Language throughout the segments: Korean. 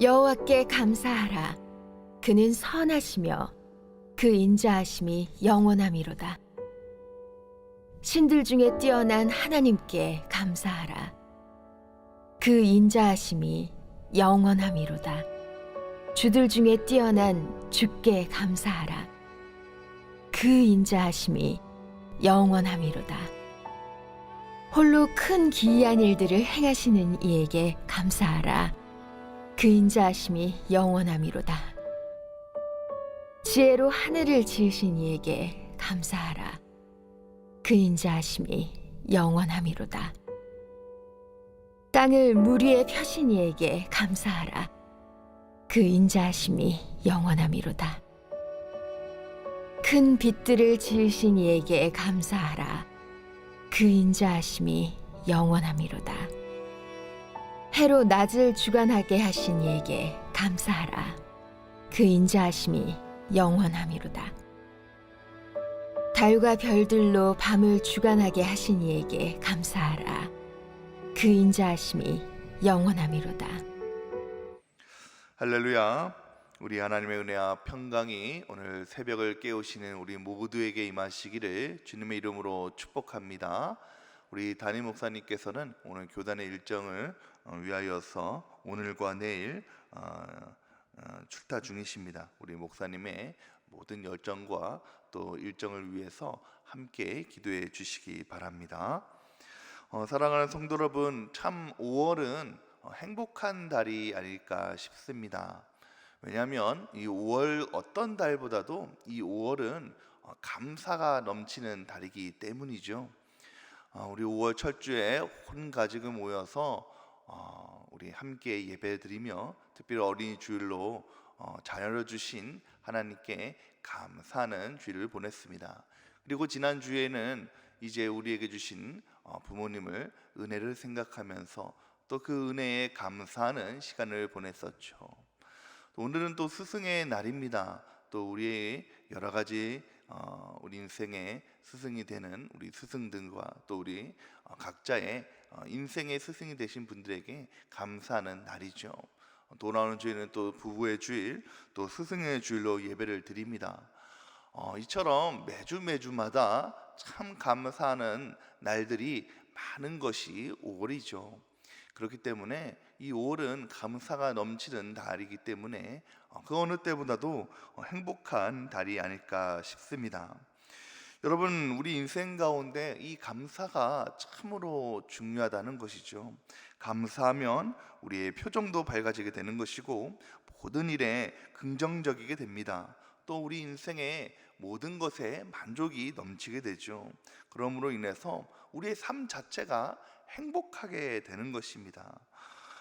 여호와께 감사하라. 그는 선하시며 그 인자하심이 영원함이로다. 신들 중에 뛰어난 하나님께 감사하라. 그 인자하심이 영원함이로다. 주들 중에 뛰어난 주께 감사하라. 그 인자하심이 영원함이로다. 홀로 큰 기이한 일들을 행하시는 이에게 감사하라. 그 인자하심이 영원함이로다. 지혜로 하늘을 지으신 이에게 감사하라. 그 인자하심이 영원함이로다. 땅을 물 위에 펴신 이에게 감사하라. 그 인자하심이 영원함이로다. 큰 빛들을 지으신 이에게 감사하라. 그 인자하심이 영원함이로다. 해로 낮을 주관하게 하신 이에게 감사하라. 그 인자하심이 영원함이로다. 달과 별들로 밤을 주관하게 하신 이에게 감사하라. 그 인자하심이 영원함이로다. 할렐루야. 우리 하나님의 은혜와 평강이 오늘 새벽을 깨우시는 우리 모두에게 임하시기를 주님의 이름으로 축복합니다. 우리 담임 목사님께서는 오늘 교단의 일정을 위하여서 오늘과 내일 출타 중이십니다. 우리 목사님의 모든 열정과 또 일정을 위해서 함께 기도해 주시기 바랍니다. 사랑하는 성도 여러분, 참 5월은 행복한 달이 아닐까 싶습니다. 왜냐하면 이 5월 어떤 달보다도 이 5월은 감사가 넘치는 달이기 때문이죠. 우리 5월 첫 주에 온 가족이 모여서 우리 함께 예배드리며 특별히 어린이 주일로 자녀를 주신 하나님께 감사하는 주일을 보냈습니다. 그리고 지난 주에는 이제 우리에게 주신 부모님을 은혜를 생각하면서 또 그 은혜에 감사하는 시간을 보냈었죠. 오늘은 또 스승의 날입니다. 또 우리의 여러 가지 우리 인생의 스승이 되는 우리 스승들과 또 우리 각자의 인생의 스승이 되신 분들에게 감사하는 날이죠. 돌아오는 주일은 또 부부의 주일, 또 스승의 주일로 예배를 드립니다. 이처럼 매주마다 참 감사하는 날들이 많은 것이 5월이죠. 그렇기 때문에 이 5월은 감사가 넘치는 달이기 때문에 그 어느 때보다도 행복한 달이 아닐까 싶습니다. 여러분, 우리 인생 가운데 이 감사가 참으로 중요하다는 것이죠. 감사하면 우리의 표정도 밝아지게 되는 것이고 모든 일에 긍정적이게 됩니다. 또 우리 인생의 모든 것에 만족이 넘치게 되죠. 그러므로 인해서 우리의 삶 자체가 행복하게 되는 것입니다.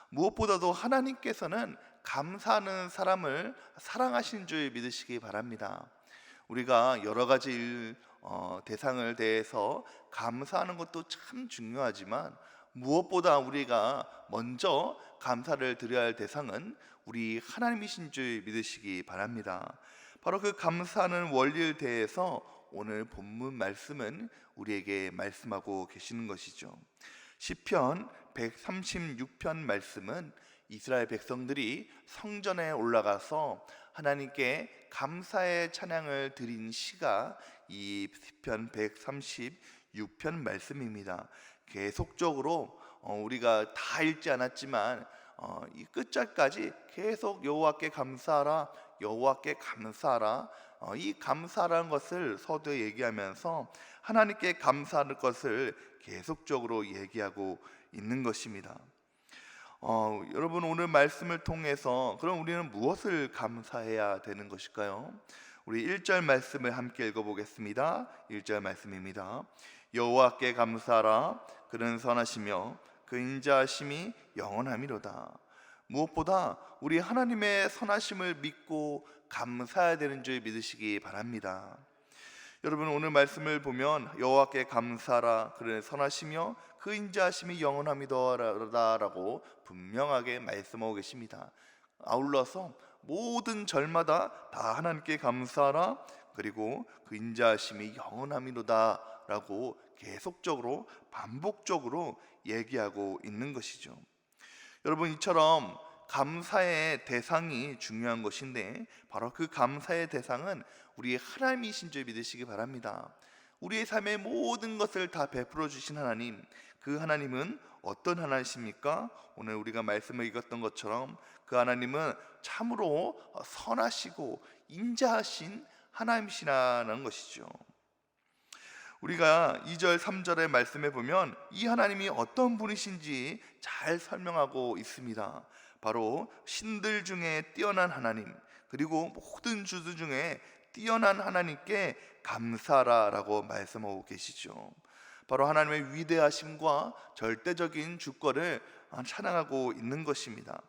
무엇보다도 하나님께서는 감사하는 사람을 사랑하신 줄 믿으시기 바랍니다. 우리가 여러 가지 대상을 대해서 감사하는 것도 참 중요하지만 무엇보다 우리가 먼저 감사를 드려야 할 대상은 우리 하나님이신 줄 믿으시기 바랍니다. 바로 그 감사하는 원리에 대해서 오늘 본문 말씀은 우리에게 말씀하고 계시는 것이죠. 시편 136편 말씀은 이스라엘 백성들이 성전에 올라가서 하나님께 감사의 찬양을 드린 시가 이 시편 136편 말씀입니다. 계속적으로 우리가 다 읽지 않았지만 이 끝절까지 계속 여호와께 감사하라, 여호와께 감사하라, 이 감사라는 것을 서두에 얘기하면서 하나님께 감사하는 것을 계속적으로 얘기하고 있는 것입니다. 여러분, 오늘 말씀을 통해서 그럼 우리는 무엇을 감사해야 되는 것일까요? 우리 1절 말씀을 함께 읽어보겠습니다. 1절 말씀입니다. 여호와께 감사하라. 그는 선하시며 그 인자하심이 영원함이로다. 무엇보다 우리 하나님의 선하심을 믿고 감사해야 되는 줄 믿으시기 바랍니다. 여러분, 오늘 말씀을 보면 여호와께 감사하라. 그는 선하시며 그 인자하심이 영원함이로다라고 분명하게 말씀하고 계십니다. 아울러서 모든 절마다 다 하나님께 감사하라. 그리고 그 인자하심이 영원함이로다라고 계속적으로 반복적으로 얘기하고 있는 것이죠. 여러분, 이처럼 감사의 대상이 중요한 것인데 바로 그 감사의 대상은 우리 하나님이신 줄 믿으시기 바랍니다. 우리의 삶의 모든 것을 다 베풀어 주신 하나님, 그 하나님은 어떤 하나님이십니까? 오늘 우리가 말씀을 읽었던 것처럼 그 하나님은 참으로 선하시고 인자하신 하나님이시라는 것이죠. 우리가 2절 3절의 말씀에 보면 이 하나님이 어떤 분이신지 잘 설명하고 있습니다. 바로 신들 중에 뛰어난 하나님, 그리고 모든 주들 중에 뛰어난 하나님께 감사라라고 말씀하고 계시죠. 바로 하나님의 위대하심과 절대적인 주권을 찬양하고 있는 것입니다.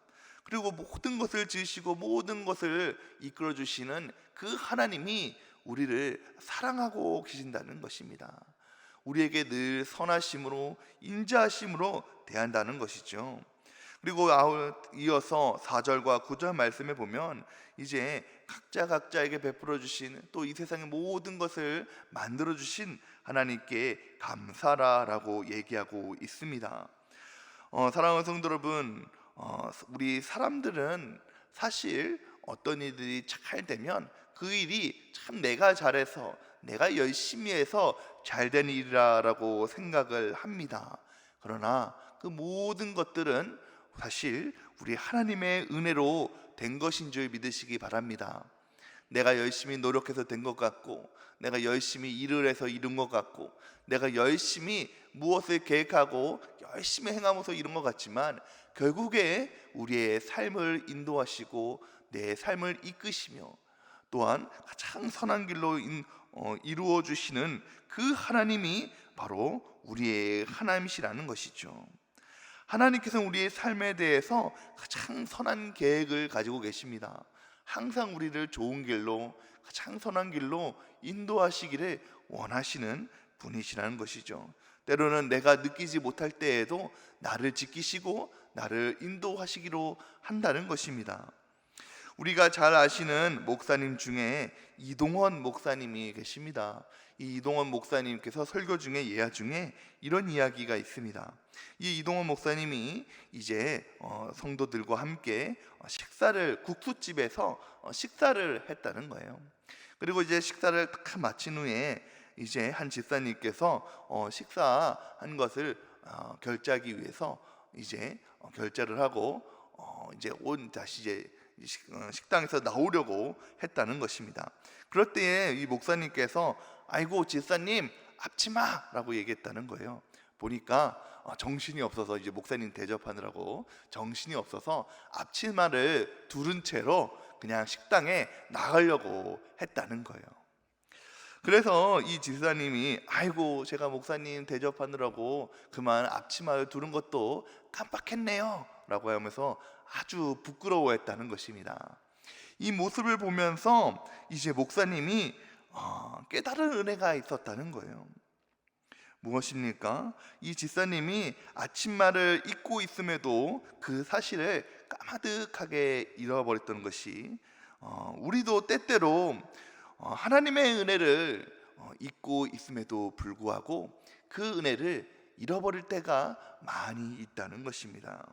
그리고 모든 것을 지으시고 모든 것을 이끌어 주시는 그 하나님이 우리를 사랑하고 계신다는 것입니다. 우리에게 늘 선하심으로 인자하심으로 대한다는 것이죠. 그리고 이어서 4절과 9절 말씀에 보면 이제 각자에게 베풀어 주신, 또 이 세상의 모든 것을 만들어 주신 하나님께 감사라라고 얘기하고 있습니다. 사랑하는 성도 여러분, 우리 사람들은 사실 어떤 일들이 잘 되면 그 일이 참 내가 잘해서, 내가 열심히 해서 잘된 일이라고 생각을 합니다. 그러나 그 모든 것들은 사실 우리 하나님의 은혜로 된 것인 줄 믿으시기 바랍니다. 내가 열심히 노력해서 된 것 같고, 내가 열심히 일을 해서 이룬 것 같고, 내가 열심히 무엇을 계획하고 열심히 행하면서 이룬 것 같지만 결국에 우리의 삶을 인도하시고 내 삶을 이끄시며 또한 가장 선한 길로 이루어 주시는 그 하나님이 바로 우리의 하나님이시라는 것이죠. 하나님께서는 우리의 삶에 대해서 가장 선한 계획을 가지고 계십니다. 항상 우리를 좋은 길로, 가장 선한 길로 인도하시기를 원하시는 분이시라는 것이죠. 때로는 내가 느끼지 못할 때에도 나를 지키시고 나를 인도하시기로 한다는 것입니다. 우리가 잘 아시는 목사님 중에 이동원 목사님이 계십니다. 이 이동원 목사님께서 설교 중에 예화 중에 이런 이야기가 있습니다. 이 이동원 목사님이 이제 성도들과 함께 국수집에서 식사를 했다는 거예요. 그리고 이제 식사를 다 마친 후에 이제 한 집사님께서 식사한 것을 결제하기 위해서 이제 결제를 하고 이제 다시 이제 식당에서 나오려고 했다는 것입니다. 그럴 때에 이 목사님께서 아이고 집사님 앞치마라고 얘기했다는 거예요. 보니까 정신이 없어서, 이제 목사님 대접하느라고 정신이 없어서 앞치마를 두른 채로 그냥 식당에 나가려고 했다는 거예요. 그래서 이 집사님이 아이고 제가 목사님 대접하느라고 그만 앞치마를 두른 것도 깜빡했네요 라고 하면서 아주 부끄러워했다는 것입니다. 이 모습을 보면서 이제 목사님이 깨달은 은혜가 있었다는 거예요. 무엇입니까? 이 집사님이 아침마를 입고 있음에도 그 사실을 까마득하게 잃어버렸던 것이, 우리도 때때로 하나님의 은혜를 잊고 있음에도 불구하고 그 은혜를 잃어버릴 때가 많이 있다는 것입니다.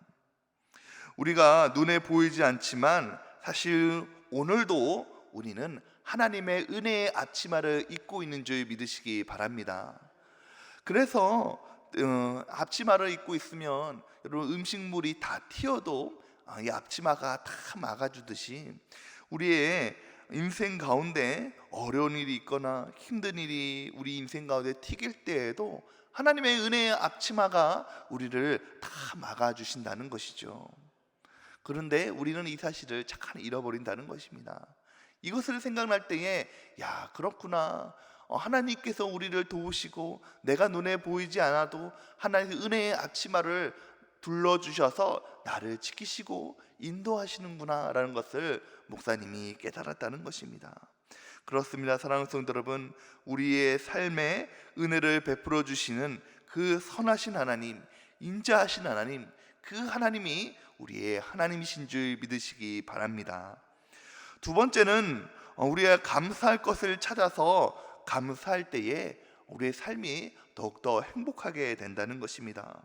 우리가 눈에 보이지 않지만 사실 오늘도 우리는 하나님의 은혜의 앞치마를 입고 있는 줄 믿으시기 바랍니다. 그래서 앞치마를 입고 있으면 여러분 음식물이 다 튀어도 이 앞치마가 다 막아주듯이 우리의 인생 가운데 어려운 일이 있거나 힘든 일이 우리 인생 가운데 튀길 때에도 하나님의 은혜의 앞치마가 우리를 다 막아주신다는 것이죠. 그런데 우리는 이 사실을 잠깐 잃어버린다는 것입니다. 이것을 생각날 때에 야 그렇구나, 하나님께서 우리를 도우시고 내가 눈에 보이지 않아도 하나님의 은혜의 앞치마를 둘러주셔서 나를 지키시고 인도하시는구나 라는 것을 목사님이 깨달았다는 것입니다. 그렇습니다. 사랑하는 성도 여러분, 우리의 삶에 은혜를 베풀어 주시는 그 선하신 하나님, 인자하신 하나님, 그 하나님이 우리의 하나님이신 줄 믿으시기 바랍니다. 두 번째는 우리가 감사할 것을 찾아서 감사할 때에 우리의 삶이 더욱더 행복하게 된다는 것입니다.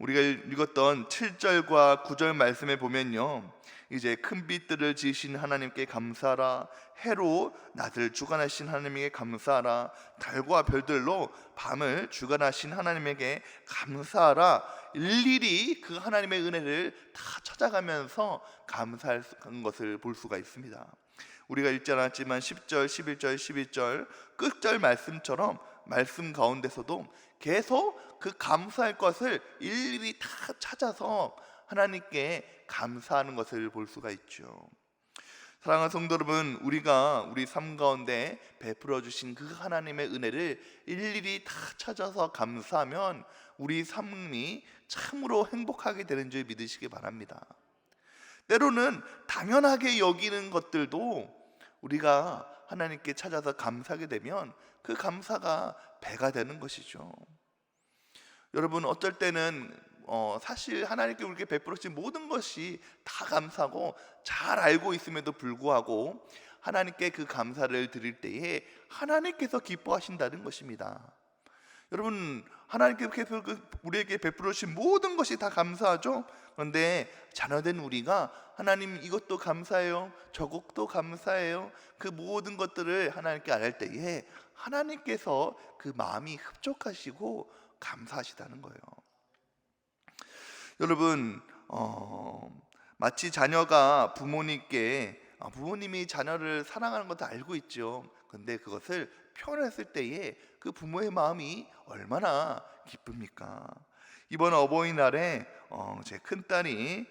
우리가 읽었던 7절과 9절 말씀에 보면요, 이제 큰 빛들을 지으신 하나님께 감사하라, 해로 낮을 주관하신 하나님에게 감사하라, 달과 별들로 밤을 주관하신 하나님에게 감사하라, 일일이 그 하나님의 은혜를 다 찾아가면서 감사하는 것을 볼 수가 있습니다. 우리가 읽지 않았지만 10절, 11절, 12절 끝절 말씀처럼 말씀 가운데서도 계속 그 감사할 것을 일일이 다 찾아서 하나님께 감사하는 것을 볼 수가 있죠. 사랑하는 성도 여러분, 우리가 우리 삶 가운데 베풀어 주신 그 하나님의 은혜를 일일이 다 찾아서 감사하면 우리 삶이 참으로 행복하게 되는 줄 믿으시기 바랍니다. 때로는 당연하게 여기는 것들도 우리가 하나님께 찾아서 감사하게 되면 그 감사가 배가 되는 것이죠. 여러분, 어떨 때는 사실 하나님께 우리에게 베풀어 주신 모든 것이 다 감사하고 잘 알고 있음에도 불구하고 하나님께 그 감사를 드릴 때에 하나님께서 기뻐하신다는 것입니다. 여러분, 하나님께서 우리에게 베풀어 주신 모든 것이 다 감사하죠. 그런데 자녀된 우리가 하나님 이것도 감사해요, 저것도 감사해요, 그 모든 것들을 하나님께 안 할 때에 하나님께서 그 마음이 흡족하시고 감사하시다는 거예요. 여러분, 마치 자녀가 부모님께 부모님이 자녀를 사랑하는 것도 알고 있죠. 근데 그것을 표현했을 때에 그 부모의 마음이 얼마나 기쁩니까? 이번 어버이날에 제 큰딸이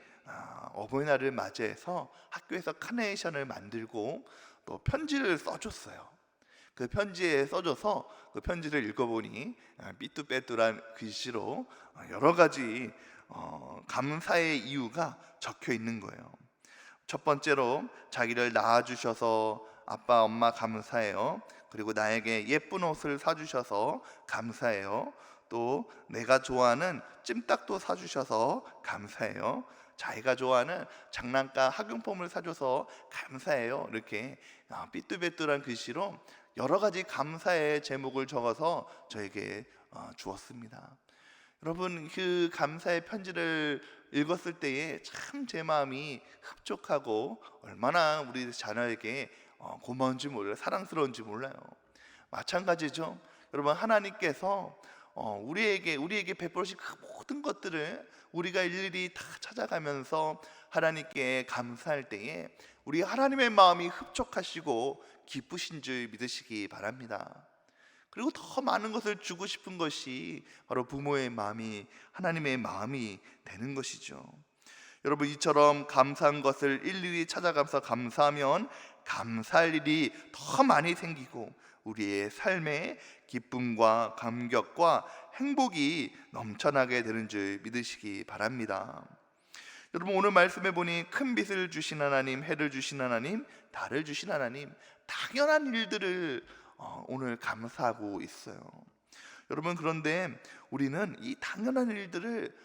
어버이날을 맞이해서 학교에서 카네이션을 만들고 또 편지를 써줬어요. 그 편지에 써줘서 그 편지를 읽어보니 삐뚤빼뚤한 글씨로 여러 가지 감사의 이유가 적혀 있는 거예요. 첫 번째로 자기를 낳아주셔서 아빠 엄마 감사해요. 그리고 나에게 예쁜 옷을 사주셔서 감사해요. 또 내가 좋아하는 찜닭도 사주셔서 감사해요. 자기가 좋아하는 장난감 학용품을 사줘서 감사해요. 이렇게 삐뚤빼뚤한 글씨로 여러 가지 감사의 제목을 적어서 저에게 주었습니다. 여러분, 그 감사의 편지를 읽었을 때에 참 제 마음이 흡족하고 얼마나 우리 자녀에게 고마운지 몰라요. 사랑스러운지 몰라요. 마찬가지죠. 여러분, 하나님께서 우리에게 베풀으신 그 모든 것들을 우리가 일일이 다 찾아가면서 하나님께 감사할 때에 우리 하나님의 마음이 흡족하시고 기쁘신 줄 믿으시기 바랍니다. 그리고 더 많은 것을 주고 싶은 것이 바로 부모의 마음이, 하나님의 마음이 되는 것이죠. 여러분, 이처럼 감사한 것을 일일이 찾아가면서 감사하면 감사할 일이 더 많이 생기고 우리의 삶에 기쁨과 감격과 행복이 넘쳐나게 되는 줄 믿으시기 바랍니다. 여러분, 오늘 말씀해 보니 큰 빛을 주신 하나님, 해를 주신 하나님, 달을 주신 하나님, 당연한 일들을 오늘 감사하고 있어요. 여러분, 그런데 우리는 이 당연한 일들을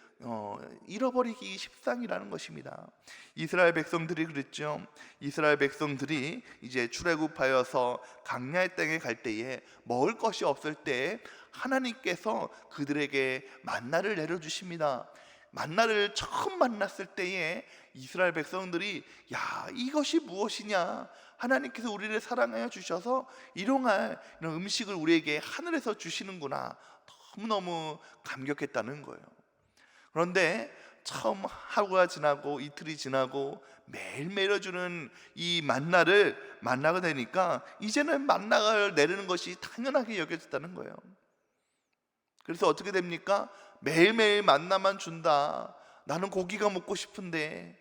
잃어버리기 십상이라는 것입니다. 이스라엘 백성들이 그랬죠. 이스라엘 백성들이 이제 출애굽하여서 광야의 땅에 갈 때에 먹을 것이 없을 때 하나님께서 그들에게 만나를 내려주십니다. 만나를 처음 만났을 때에 이스라엘 백성들이 야, 이것이 무엇이냐, 하나님께서 우리를 사랑하여 주셔서 일용할 이런 음식을 우리에게 하늘에서 주시는구나, 너무너무 감격했다는 거예요. 그런데 처음 하루가 지나고 이틀이 지나고 매일매일 주는 이 만나를 만나게 되니까 이제는 만나를 내리는 것이 당연하게 여겨졌다는 거예요. 그래서 어떻게 됩니까? 매일매일 만나만 준다, 나는 고기가 먹고 싶은데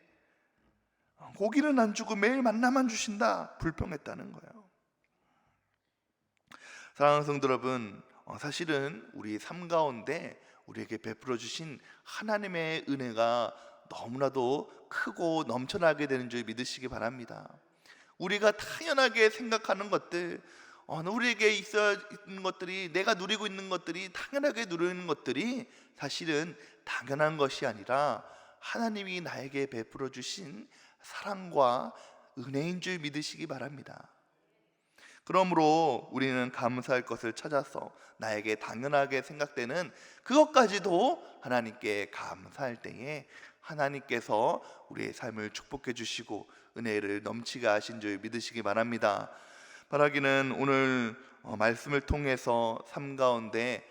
고기는 안 주고 매일 만나만 주신다, 불평했다는 거예요. 사랑하는 성도 여러분, 사실은 우리 삶 가운데 우리에게 베풀어 주신 하나님의 은혜가 너무나도 크고 넘쳐나게 되는 줄 믿으시기 바랍니다. 우리가 당연하게 생각하는 것들, 우리에게 있어 있는 것들이, 내가 누리고 있는 것들이, 당연하게 누리는 것들이 사실은 당연한 것이 아니라 하나님이 나에게 베풀어 주신 사랑과 은혜인 줄 믿으시기 바랍니다. 그러므로 우리는 감사할 것을 찾아서 나에게 당연하게 생각되는 그것까지도 하나님께 감사할 때에 하나님께서 우리의 삶을 축복해 주시고 은혜를 넘치게 하신 줄 믿으시기 바랍니다. 바라기는 오늘 말씀을 통해서 삶 가운데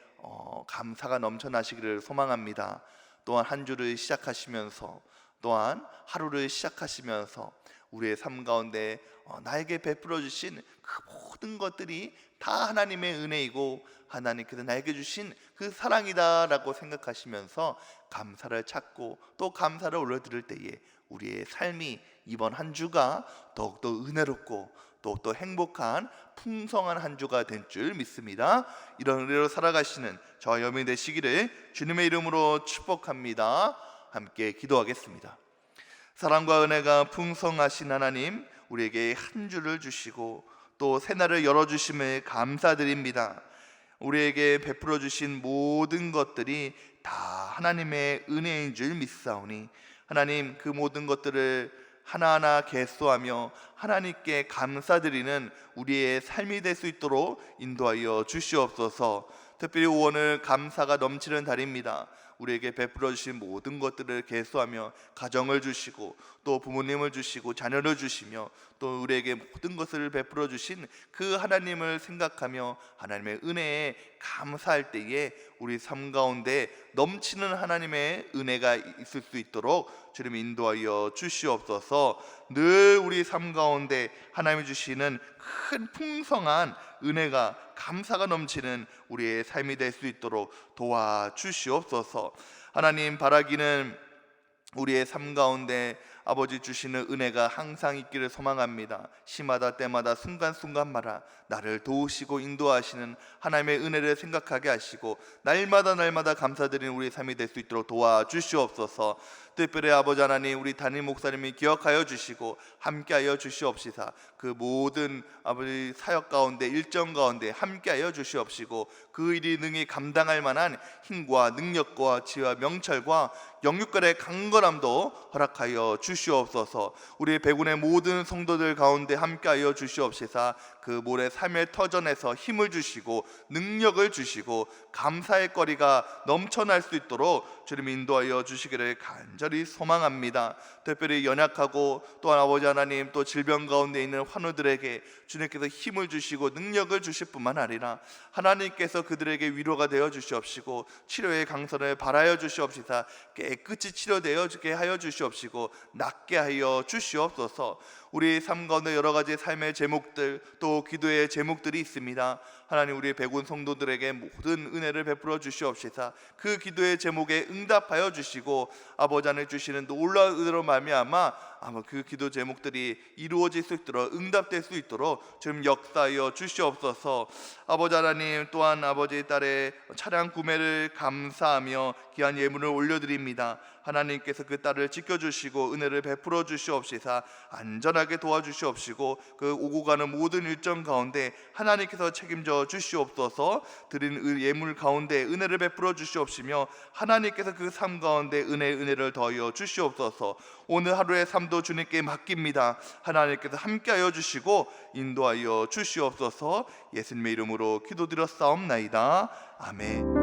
감사가 넘쳐나시기를 소망합니다. 또한 한 주를 시작하시면서 또한 하루를 시작하시면서 우리의 삶 가운데 나에게 베풀어 주신 그 모든 것들이 다 하나님의 은혜이고 하나님께서 나에게 주신 그 사랑이다라고 생각하시면서 감사를 찾고 또 감사를 올려드릴 때에 우리의 삶이 이번 한 주가 더욱더 은혜롭고 또 행복한 풍성한 한 주가 된 줄 믿습니다. 이런 은혜로 살아가시는 저와 여러분이 되시기를 주님의 이름으로 축복합니다. 함께 기도하겠습니다. 사랑과 은혜가 풍성하신 하나님, 우리에게 한 주를 주시고 또 새날을 열어주심을 감사드립니다. 우리에게 베풀어 주신 모든 것들이 다 하나님의 은혜인 줄 믿사오니 하나님, 그 모든 것들을 하나하나 계수하며 하나님께 감사드리는 우리의 삶이 될 수 있도록 인도하여 주시옵소서. 특별히 오늘 감사가 넘치는 달입니다. 우리에게 베풀어 주신 모든 것들을 계수하며 가정을 주시고 또 부모님을 주시고 자녀를 주시며 또 우리에게 모든 것을 베풀어 주신 그 하나님을 생각하며 하나님의 은혜에 감사할 때에 우리 삶 가운데 넘치는 하나님의 은혜가 있을 수 있도록 주님 인도하여 주시옵소서. 늘 우리 삶 가운데 하나님이 주시는 큰 풍성한 은혜가 감사가 넘치는 우리의 삶이 될 수 있도록 도와주시옵소서. 하나님, 바라기는 우리의 삶 가운데 아버지 주시는 은혜가 항상 있기를 소망합니다. 시마다 때마다 순간순간마다 나를 도우시고 인도하시는 하나님의 은혜를 생각하게 하시고 날마다 감사드리는 우리의 삶이 될 수 있도록 도와주시옵소서. 특별히 아버지 하나님, 우리 담임 목사님이 기억하여 주시고 함께하여 주시옵시사 그 모든 아버지 사역 가운데 일정 가운데 함께하여 주시옵시고 그 일이 능히 감당할 만한 힘과 능력과 지혜와 명철과 영육간의 강건함도 허락하여 주시옵소서. 우리 백운의 모든 성도들 가운데 함께하여 주시옵시사 그 모래 삶의 터전에서 힘을 주시고 능력을 주시고 감사의 거리가 넘쳐날 수 있도록 주님 인도하여 주시기를 간절히 소망합니다. 특별히 연약하고 또한 아버지 하나님 또 질병 가운데 있는 환우들에게 주님께서 힘을 주시고 능력을 주실 뿐만 아니라 하나님께서 그들에게 위로가 되어 주시옵시고 치료의 강선을 발하여 주시옵시사 깨끗이 치료되어 주게 하여 주시옵시고 낫게 하여 주시옵소서. 우리 삶 가운데 여러 가지 삶의 제목들 또 기도의 제목들이 있습니다. 하나님, 우리 백운 성도들에게 모든 은혜를 베풀어 주시옵시사 그 기도의 제목에 응답하여 주시고 아버지 하나님 주시는 놀라운 은혜로 말미암아 그 기도 제목들이 이루어질 수 있도록 응답될 수 있도록 좀 역사하여 주시옵소서. 아버지 하나님, 또한 아버지 딸의 차량 구매를 감사하며 귀한 예물을 올려드립니다. 하나님께서 그 딸을 지켜주시고 은혜를 베풀어 주시옵시사 안전하게 도와주시옵시고 그 오고 가는 모든 일정 가운데 하나님께서 책임져 주시옵소서. 드린 예물 가운데 은혜를 베풀어 주시옵시며 하나님께서 그 삶 가운데 은혜를 더하여 주시옵소서. 오늘 하루의 삶도 주님께 맡깁니다. 하나님께서 함께하여 주시고 인도하여 주시옵소서. 예수님의 이름으로 기도드렸사옵나이다. 아멘.